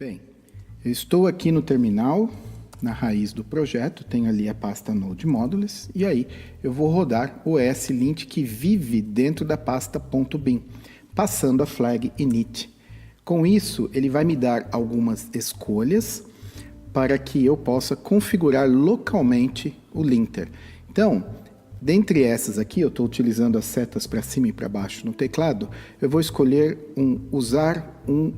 Bem, eu estou aqui no terminal, na raiz do projeto, tenho ali a pasta Node Modules, e aí eu vou rodar o ESLint que vive dentro da pasta .bin, passando a flag init. Com isso, ele vai me dar algumas escolhas para que eu possa configurar localmente o linter. Então, dentre essas aqui, eu estou utilizando as setas para cima e para baixo no teclado, eu vou escolher usar um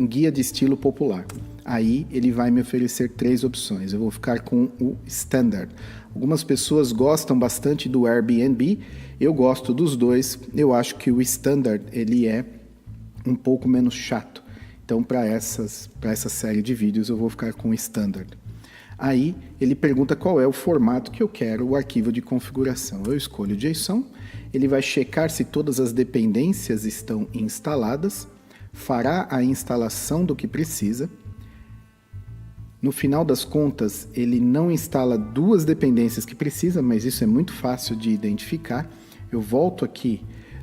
guia de estilo popular. Aí ele vai me oferecer 3 opções. Eu vou ficar com o Standard. Algumas pessoas gostam bastante do Airbnb, eu gosto dos dois. Eu acho que o Standard ele é um pouco menos chato. Então, para essa série de vídeos, eu vou ficar com o Standard. Aí, ele pergunta qual é o formato que eu quero o arquivo de configuração. Eu escolho JSON, ele vai checar se todas as dependências estão instaladas, fará a instalação do que precisa. No final das contas, ele não instala 2 dependências que precisa, mas isso é muito fácil de identificar. Eu volto aqui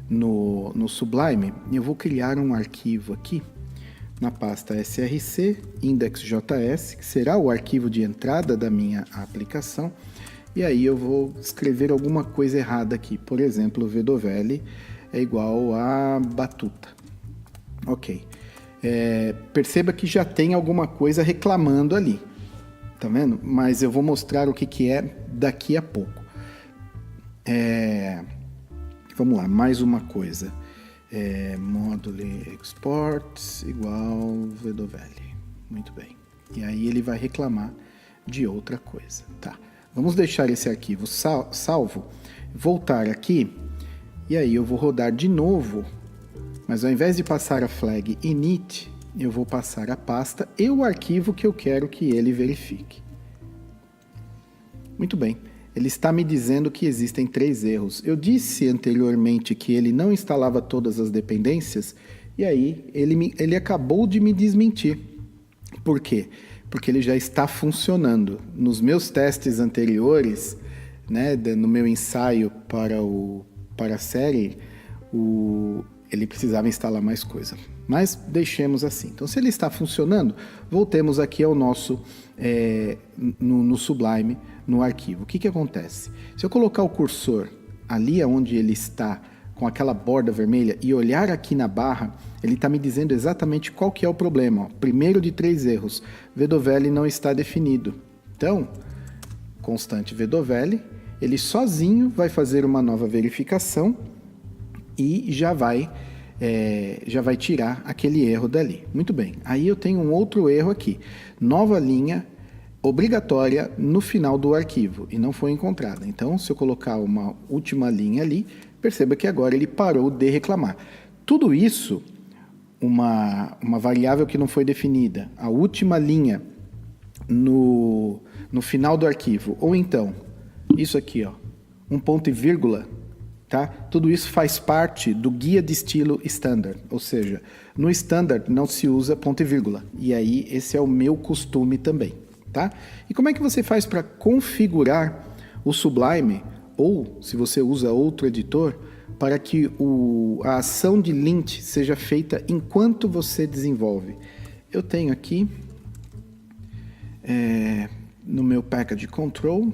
no Sublime e eu vou criar um arquivo aqui na pasta src index.js, que será o arquivo de entrada da minha aplicação, e aí eu vou escrever alguma coisa errada aqui, por exemplo, Vedovelli é igual a batuta. Ok. Perceba que já tem alguma coisa reclamando ali, tá vendo? Mas eu vou mostrar o que é daqui a pouco. Vamos lá, mais uma coisa. Module export igual Vedovelli. Muito bem. E aí ele vai reclamar de outra coisa. Tá. Vamos deixar esse arquivo salvo, voltar aqui, e aí eu vou rodar de novo, mas ao invés de passar a flag init, eu vou passar a pasta e o arquivo que eu quero que ele verifique. Muito bem. Ele está me dizendo que existem 3 erros. Eu disse anteriormente que ele não instalava todas as dependências, e aí ele acabou de me desmentir. Por quê? Porque ele já está funcionando. Nos testes anteriores, né, no meu ensaio para a série, ele precisava instalar mais coisa. Mas deixemos assim. Então, se ele está funcionando, voltemos aqui ao nosso no Sublime, no arquivo. O que acontece? Se eu colocar o cursor ali onde ele está, com aquela borda vermelha, e olhar aqui na barra, ele está me dizendo exatamente qual que é o problema. Ó. Primeiro de 3 erros, Vedovelli não está definido. Então, constante Vedovelli, ele sozinho vai fazer uma nova verificação e já vai tirar aquele erro dali. Muito bem. Aí eu tenho um outro erro aqui. Nova linha obrigatória no final do arquivo e não foi encontrada. Então, se eu colocar uma última linha ali, perceba que agora ele parou de reclamar. Tudo isso, uma variável que não foi definida, a última linha no final do arquivo, ou então, isso aqui, ó, um ponto e vírgula, tá? Tudo isso faz parte do guia de estilo standard, ou seja, no standard não se usa ponto e vírgula, e aí esse é o meu costume também. Tá? E como é que você faz para configurar o Sublime, ou se você usa outro editor, para que a ação de lint seja feita enquanto você desenvolve? Eu tenho aqui no meu package control,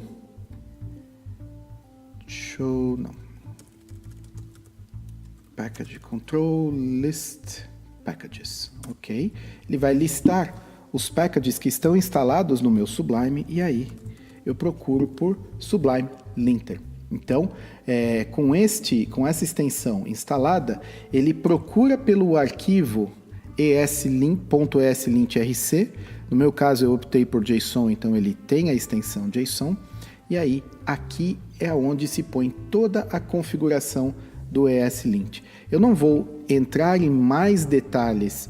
package control list packages, ok? Ele vai listar os packages que estão instalados no meu Sublime, e aí eu procuro por Sublime Linter. Então, com essa extensão instalada, ele procura pelo arquivo eslint.eslintrc. No meu caso, eu optei por JSON, então ele tem a extensão JSON. E aí, aqui é onde se põe toda a configuração do ESLint. Eu não vou entrar em mais detalhes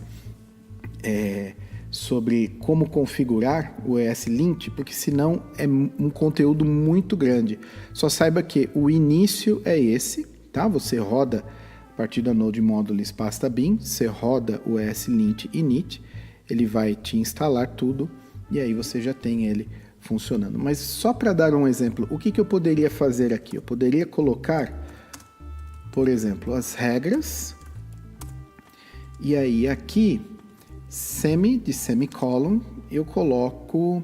sobre como configurar o ESLint, porque senão é um conteúdo muito grande. Só saiba que o início é esse, tá? Você roda a partir da Node Modules pasta bin, você roda o ESLint init, ele vai te instalar tudo e aí você já tem ele funcionando. Mas só para dar um exemplo, o que eu poderia fazer aqui? Eu poderia colocar, por exemplo, as regras, e aí aqui semi de semicolon, eu coloco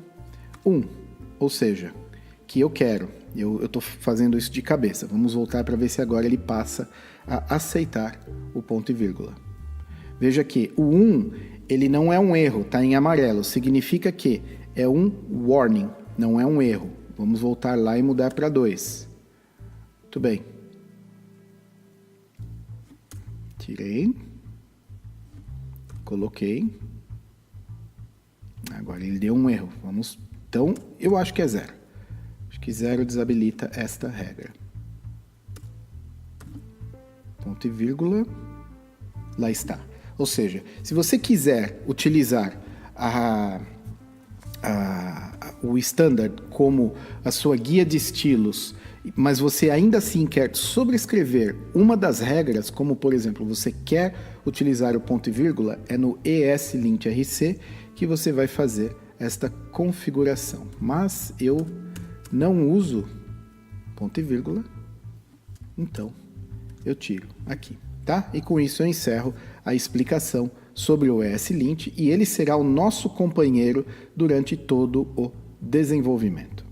1, ou seja, que eu quero. Eu estou fazendo isso de cabeça. Vamos voltar para ver se agora ele passa a aceitar o ponto e vírgula. Veja que o 1, ele não é um erro, está em amarelo. Significa que é um warning, não é um erro. Vamos voltar lá e mudar para 2. Muito bem. Tirei. Coloquei. Agora ele deu um erro. Vamos. Então, eu acho que é 0. Acho que 0 desabilita esta regra. Ponto e vírgula. Lá está. Ou seja, se você quiser utilizar o standard como a sua guia de estilos, mas você ainda assim quer sobrescrever uma das regras, como por exemplo, você quer utilizar o ponto e vírgula, é no ESLint RC que você vai fazer esta configuração. Mas eu não uso ponto e vírgula, então eu tiro aqui, tá? E com isso eu encerro a explicação sobre o ESLint e ele será o nosso companheiro durante todo o desenvolvimento.